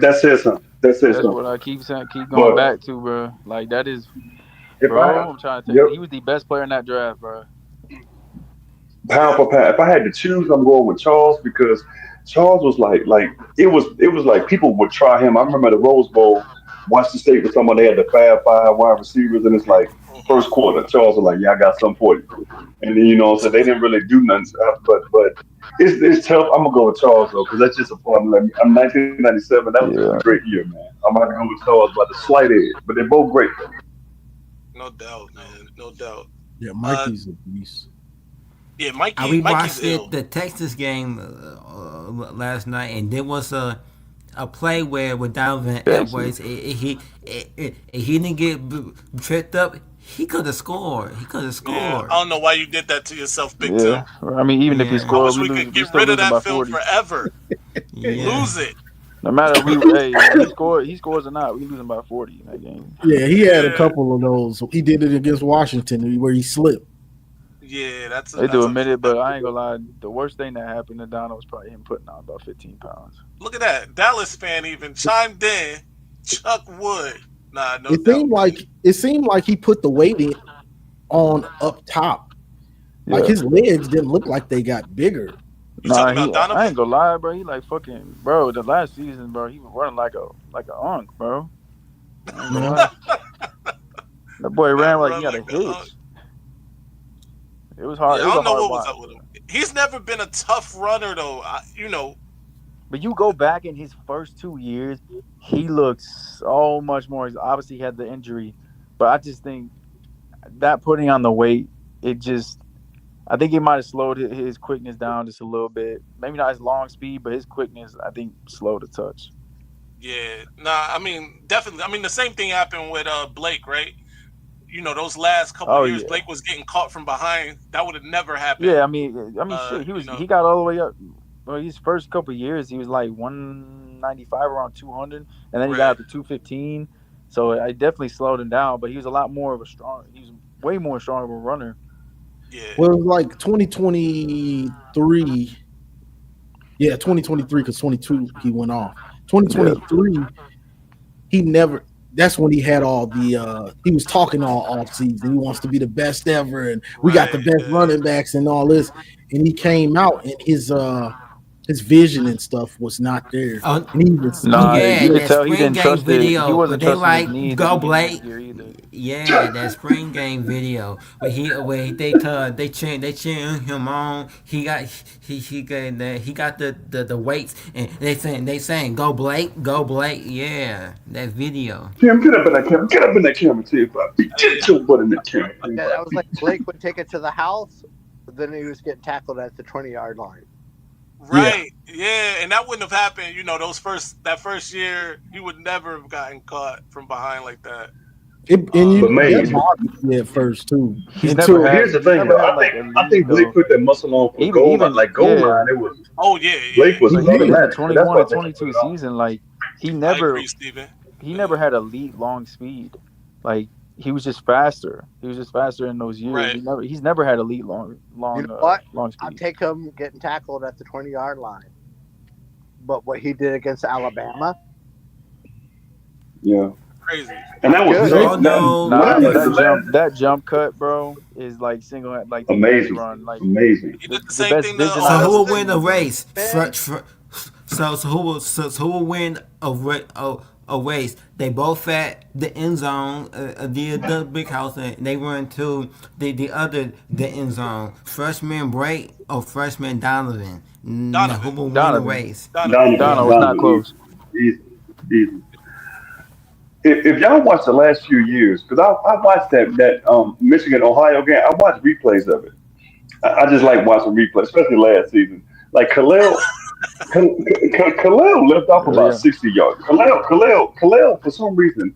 that says something. That says that's something. what I keep going back to, bro. Like that is Bro, I'm trying to tell you, he was the best player in that draft, bro. Pound for pound. If I had to choose, I'm going with Charles because Charles was like it was like people would try him. I remember the Rose Bowl, Washington State was someone they had the five wide receivers, and it's like first quarter, Charles was like, "Yeah, I got something for you," and then so they didn't really do nothing. But it's tough. I'm gonna go with Charles though because that's just a part of me. I'm 1997. That was just a great year, man. I'm gonna go with Charles by the slight edge, but they're both great though. No doubt, man. No doubt. Yeah, Mikey's a beast. Yeah, Mikey. We Mikey's watched ill. the Texas game last night, and there was a play where with Donovan Edwards, he didn't get tripped up. He could have scored. Yeah, I don't know why you did that to yourself, Big Tim. Yeah, I mean, even if he Yeah. I scored, wish we could get rid of that film 40. forever. Yeah. Lose it. No matter he scores or not, we losing by 40 in that game. Yeah, he had a couple of those. He did it against Washington where he slipped. Yeah, that's. They do admit it, but I ain't gonna lie. The worst thing that happened to Dono was probably him putting on about 15 pounds. Look at that. Dallas fan even chimed in. Chuck Wood. Nah, no It doubt. seemed like he put the weight in on up top. Like his legs didn't look like they got bigger. You talking about Donovan? I ain't gonna lie, bro. He like fucking bro. The last season, bro, he was running like a unk, bro. I ain't gonna lie. That boy ran like he had a hitch. It was hard. Yeah, it was I don't know what watch. was up with him. He's never been a tough runner though. But you go back in his first 2 years, he looks so much more. Obviously, he had the injury, but I just think that putting on the weight, I think it might have slowed his quickness down just a little bit. Maybe not his long speed, but his quickness, I think, slowed a touch. Yeah, nah. I mean, definitely. I mean, the same thing happened with Blake, right? Those last couple of years, Blake was getting caught from behind. That would have never happened. Yeah, I mean, shit. He got all the way up. Well, his first couple of years, he was like 195, around 200, and then he got up to 215. So I definitely slowed him down, but he was a lot more of he was way more strong of a runner. Yeah. Well, it was like 2023. Yeah, 2023 because 22 he went off. 2023, he never. That's when he had all the. He was talking all off season. He wants to be the best ever, and we got the best running backs and all this. And he came out, and his vision and stuff was not there. Oh, and he was, you could tell he spring didn't game trust video, it. He wasn't but they trusting his like knees go at the Blake. beginning of the year either. Yeah, that spring game video where they cheering him on. He got the weights and they saying go Blake. Yeah, that video. Kim, get up in that camera. Get up in that camera, too. Get your butt in that camera. Yeah, that was like Blake would take it to the house, but then he was getting tackled at the 20-yard line. Right. Yeah, and that wouldn't have happened. That first year, he would never have gotten caught from behind like that. But at first too. Here's the thing, though. I think Blake put that muscle on for goal line. It was. Oh yeah. Blake was even the 21 and 22 season. Like he never had elite long speed. Like he was just faster. He was just faster in those years. Right. He's never had elite long. You know what? Long speed. I'll take him getting tackled at the 20-yard line. But what he did against Alabama. Yeah. Crazy. And that was that jump cut, bro, is like single like amazing. Run, like amazing. He did the same thing. So who will win a race? So who will win a race? They both at the end zone, the big house, and they run to the end zone. Freshman Blake or freshman Donovan? Who will win the race? Donovan was not close. Easy. If y'all watch the last few years, because I watched that Michigan Ohio game, I watched replays of it. I just like watching replays, especially last season. Like Khalil left off about 60 yards. Khalil for some reason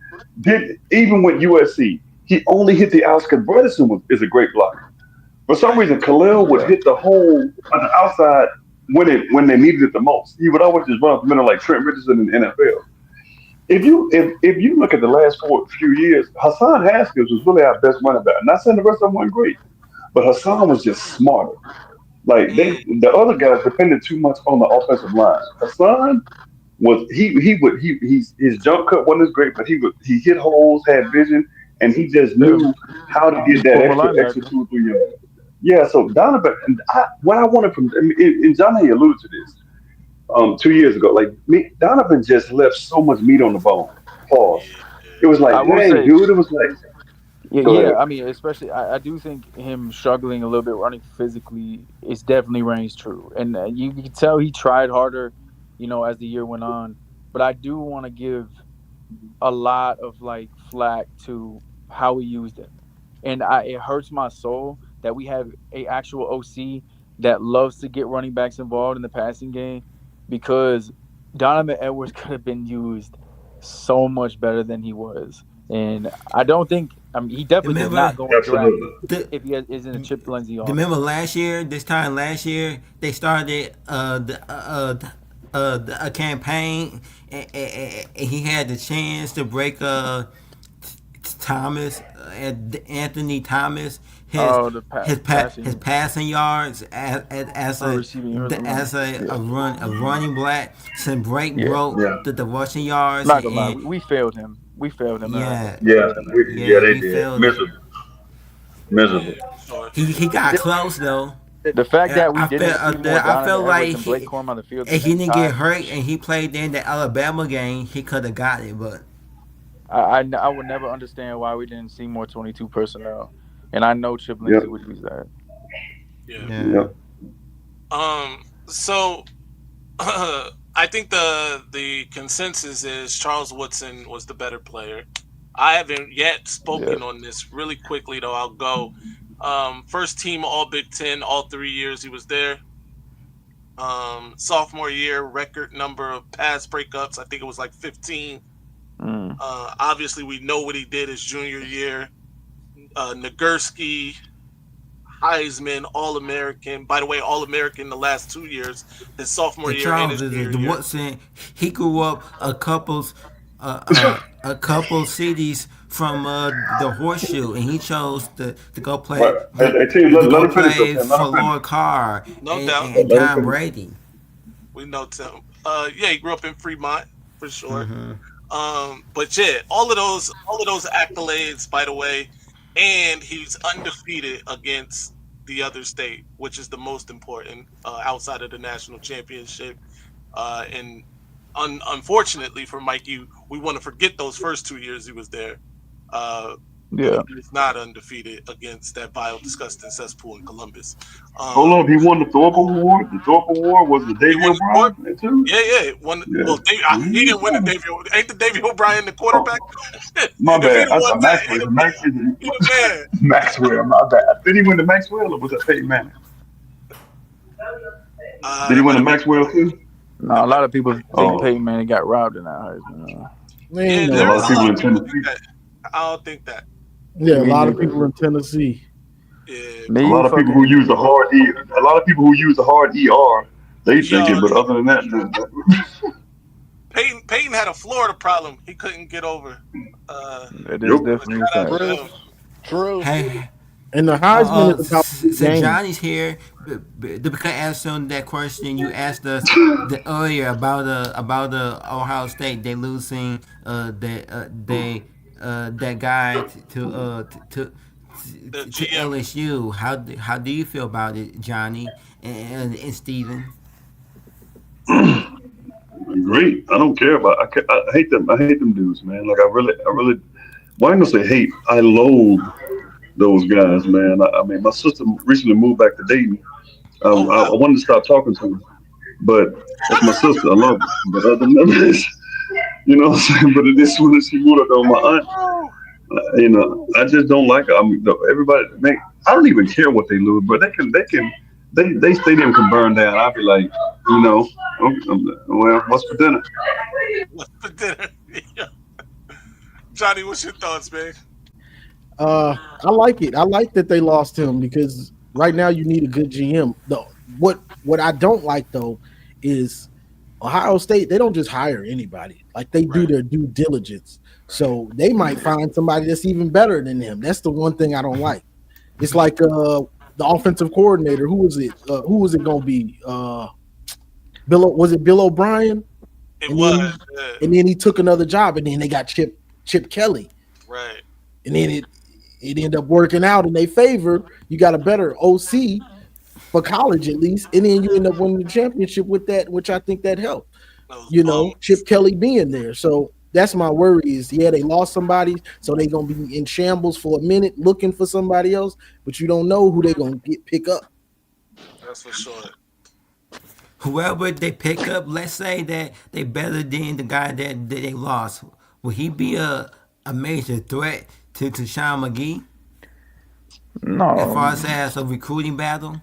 even with USC, he only hit the outskirts. Bredesen is a great blocker. For some reason, Khalil would hit the hole on the outside when they needed it the most. He would always just run up the middle like Trent Richardson in the NFL. If you look at the last few years, Hassan Haskins was really our best running back. Not saying the rest of them weren't great, but Hassan was just smarter. Like the other guys depended too much on the offensive line. Hassan was his jump cut wasn't as great, but he hit holes, had vision, and he just knew how to get that extra 2 or 3 yards. Yeah, so Donovan, and what I wanted from, and Johnny alluded to this 2 years ago. Like Donovan just left so much meat on the bone. Pause. It was like, I will dang, say, dude. It was like, go yeah. ahead. I mean, especially, I do think him struggling a little bit running physically is definitely reigns true, and you can tell he tried harder, as the year went on. But I do want to give a lot of like flack to how we used him, and it hurts my soul that we have a actual OC that loves to get running backs involved in the passing game, because Donovan Edwards could have been used so much better than he was. And I don't think, he definitely did not go Absolutely. undrafted if he is in a Chip Lindsey offense. Remember this time last year, they started a campaign, and he had the chance to break Thomas, Anthony Thomas, his passing yards as a running back. Some break broke the rushing yards. Not gonna lie, we failed him. We failed him. Yeah, they did. Miserable. He got close though. The fact that we didn't see more I felt like and Blake Corum on the field, if he didn't get hurt and he played in the Alabama game, he could have got it. But I would never understand why we didn't see more 22 personnel, and I know Chip Lindsey would use that. Yeah. So I think the consensus is Charles Woodson was the better player. I haven't yet spoken on this. Really quickly though, I'll go. First team All Big Ten, all 3 years he was there. Sophomore year, record number of pass breakups. I think it was like 15. Obviously, we know what he did his junior year. Nagurski, Heisman, All-American. By the way, All-American the last 2 years. His sophomore year and his junior year. Woodson, he grew up a couple cities from the Horseshoe, and he chose to go play for Lord Carr and Tom Brady. We know Tim. He grew up in Fremont for sure. But yeah, all of those accolades, by the way, and he's undefeated against the other state, which is the most important outside of the national championship. And unfortunately for Mikey, we want to forget those first 2 years he was there. He was not undefeated against that vile, disgusting cesspool in Columbus. Hold on, he won the Thorpe Award. The Thorpe Award was the Davey O'Brien too. Yeah. Well, he didn't win the Davey. Ain't the Davey O'Brien the quarterback? My bad. I thought Maxwell. Maxwell. My bad. Did he win the Maxwell or was that Peyton Manning? Did he win the Maxwell too? No, a lot of people think Peyton Manning got robbed in that Heisman. A lot of people in Tennessee. I don't think that. Yeah, a lot of people in Tennessee. Yeah. A lot of people who use the hard E. A lot of people who use the hard ER. They think it, but other than that, Peyton had a Florida problem. He couldn't get over. It is definitely true. Hey, and the Heisman is about so Johnny's here. Because answering that question you asked us earlier about Ohio State, they losing that guy to LSU. How do you feel about it, Johnny and Steven? great. I don't care about. I hate them. I hate them dudes, man. Like I really. Why not say hate? I loathe those guys, man. I mean, my sister recently moved back to Dayton. I wanted to stop talking to her, but that's my sister. I love her. But other than that, you know what I'm saying? But it is when she moved up on my aunt. I just don't like her. I mean, everybody, man, I don't even care what they lose, but they stadium can burn down. I'd be like, well, what's for dinner? What's for dinner? Johnny, what's your thoughts, man? I like it. I like that they lost him because right now you need a good GM. What I don't like though is Ohio State. They don't just hire anybody. Like they do their due diligence. So they might find somebody that's even better than them. That's the one thing I don't like. It's like the offensive coordinator. Who was it? Who was it going to be? Was it Bill O'Brien? It was. And then he took another job, and then they got Chip Kelly. Right. and then it ended up working out in their favor. You got a better OC for college at least, and then you end up winning the championship with that, which I think that helped. Those You know, bums. Chip Kelly being there. So that's my worry is, yeah, they lost somebody, so they're going to be in shambles for a minute looking for somebody else, but you don't know who they're going to pick up. That's for sure. Whoever they pick up, let's say that they better than the guy that they lost. Will he be a major threat to Sean McGee as No, far as a recruiting battle?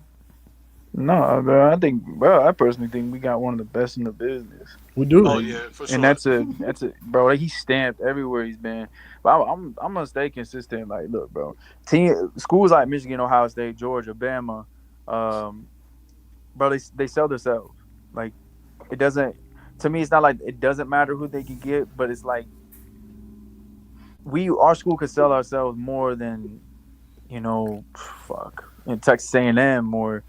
no, bro. I personally think we got one of the best in the business. We do. Oh yeah, for sure. And that's a bro. Like, he's stamped everywhere he's been. But I'm gonna stay consistent. Like, look, bro. Schools like Michigan, Ohio State, Georgia, Bama, bro. They sell themselves. Like, it doesn't. To me, it's not like it doesn't matter who they can get, but it's like our school could sell ourselves more than, in Texas A&M, or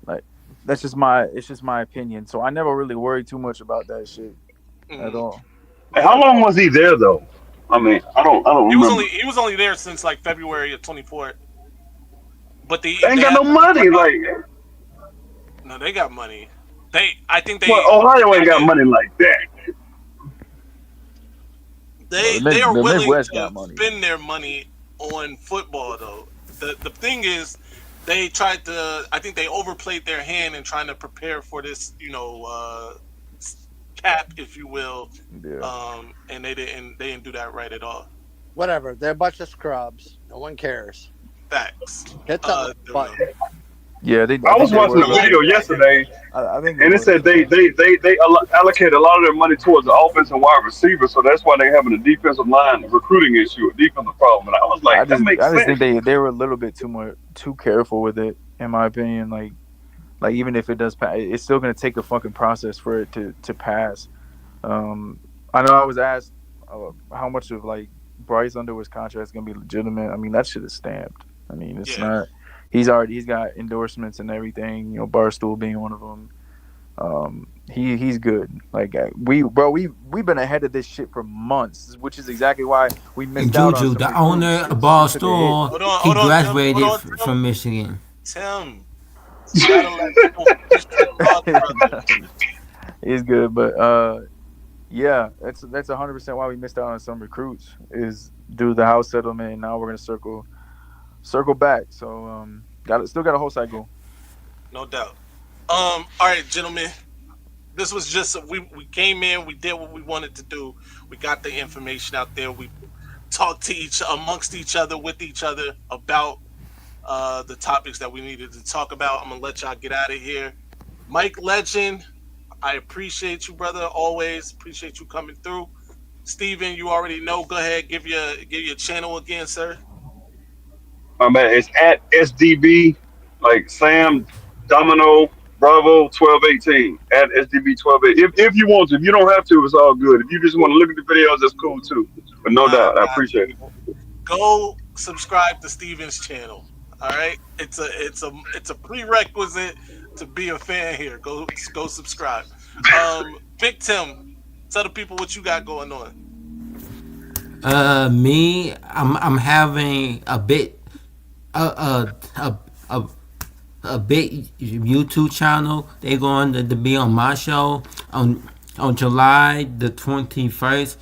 like, it's just my opinion. So I never really worry too much about that shit at all. Hey, how long was he there though? I mean, I don't remember. He was only there since like February of 24. But They ain't got no money. Like, no, they got money. I think they. well, Ohio ain't got money like that. They are The willing Midwest to got money. spend their money on football, though. The thing is, they tried to. I think they overplayed their hand in trying to prepare for this, cap, if you will. Yeah. And they didn't do that right at all. Whatever. They're a bunch of scrubs. No one cares. Facts. Hit the button. Yeah, I was watching a video yesterday, I think and it said they allocated a lot of their money towards the offense and wide receiver, so that's why they're having a defensive line recruiting issue, a defensive problem. And I was like, that makes I just sense. think they were a little bit too careful with it, in my opinion. Like even if it does pass, it's still gonna take a fucking process for it to pass. I know I was asked how much of like Bryce Underwood's contract is gonna be legitimate. I mean, that shit is stamped. I mean, it's not. He's got endorsements and everything. Barstool being one of them. He's good. Like, we've been ahead of this shit for months, which is exactly why we missed out on Juju, some the recruits. owner of Barstool, Hold on, graduated Tim. from Michigan. Tim. You gotta let people finish their thought, brother. He's good, but yeah, that's 100% why we missed out on some recruits, is due to the house settlement. And now we're gonna circle back. So still got a whole cycle. No doubt. All right, gentlemen. This was just we came in, we did what we wanted to do. We got the information out there. We talked amongst each other, with each other, about the topics that we needed to talk about. I'm gonna let y'all get out of here. Mike Legend, I appreciate you, brother. Always appreciate you coming through. Steven, you already know. Go ahead, give your channel again, sir. Man, it's at SDB, like Sam Domino Bravo 1218 at SDB 1218. If you want to, if you don't have to, it's all good. If you just want to look at the videos, that's cool too. But no doubt, I appreciate it. Go subscribe to Steven's channel. All right, it's a prerequisite to be a fan here. Go subscribe. Big Tim, tell the people what you got going on. Me, I'm having a big YouTube channel. They're going to be on my show on July the 21st,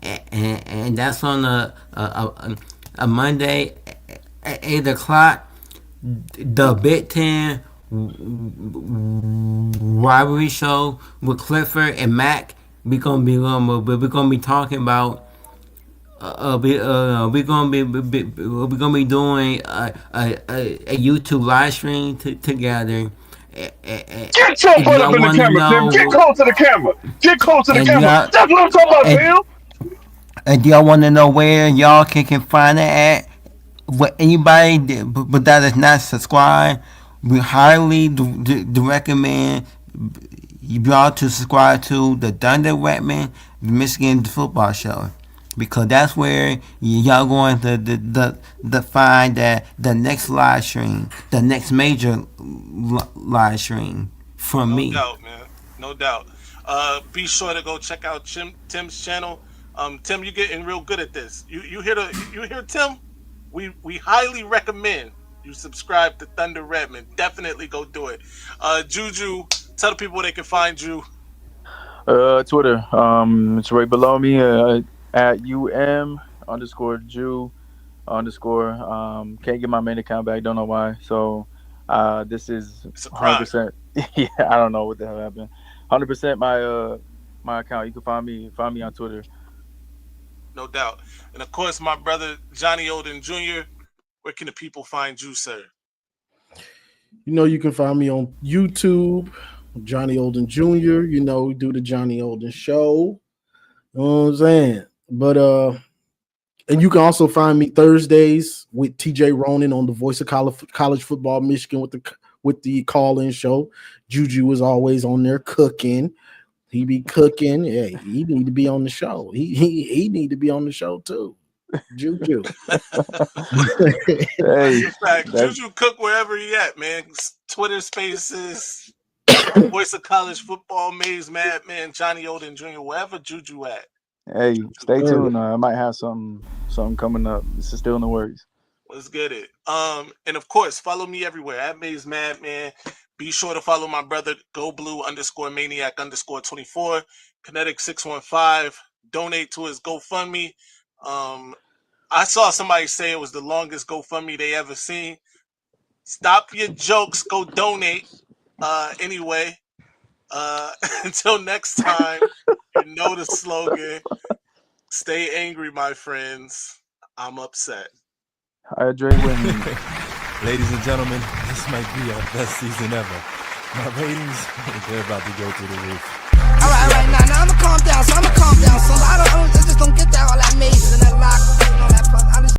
and that's on a Monday at 8 o'clock. The Big Ten rivalry show with Clifford and Mac. We're gonna be talking about. We're gonna be doing a YouTube live stream together. Get your butt up in the camera, Tim. Get close to the camera. Get close to the camera. That's what I'm talking about, Tim. And do y'all want to know where y'all can find it at? What anybody that is not subscribed, we highly recommend y'all to subscribe to the Thunder Redman Michigan Football Show, because that's where y'all going to find that the next live stream, the next major live stream from me. No doubt, man. No doubt. Be sure to go check out Tim's channel. Tim, you're getting real good at this. You hear Tim? We highly recommend you subscribe to Thunder Redman. Definitely go do it. Juju, tell the people where they can find you. Twitter. It's right below me. At @UM_Jew_. Can't get my main account back. Don't know why. So, this is 100%. Yeah, I don't know what the hell happened. 100% my account. You can find me on Twitter. No doubt. And of course, my brother Johnny Olden Jr. Where can the people find you, sir? You can find me on YouTube, Johnny Olden Jr. We do the Johnny Olden Show. You know what I'm saying? But and you can also find me Thursdays with TJ Ronan on the Voice of College Football Michigan with the call-in show. Juju is always on there cooking. He be cooking. Yeah, he need to be on the show. He need to be on the show too. Juju. Hey, Juju cook wherever he at, man. Twitter Spaces, Voice of College Football, Maze Madman, Johnny Olden Jr., wherever Juju at. Hey, stay tuned. I might have something coming up. This is still in the works. Let's get it. And of course, follow me everywhere at Maze Madman. Be sure to follow my brother GoBlue_Maniac_24, Kinetic 615. Donate to his GoFundMe. I saw somebody say it was the longest GoFundMe they ever seen. Stop your jokes. Go donate. Anyway, until next time, you know the slogan. Stay angry, my friends. I'm upset. I Dre Whitney. Ladies and gentlemen, this might be our best season ever. My ratings, they're about to go through the roof. All right, now I'ma calm down. So a lot of just don't get that all that maze and that lock and all that.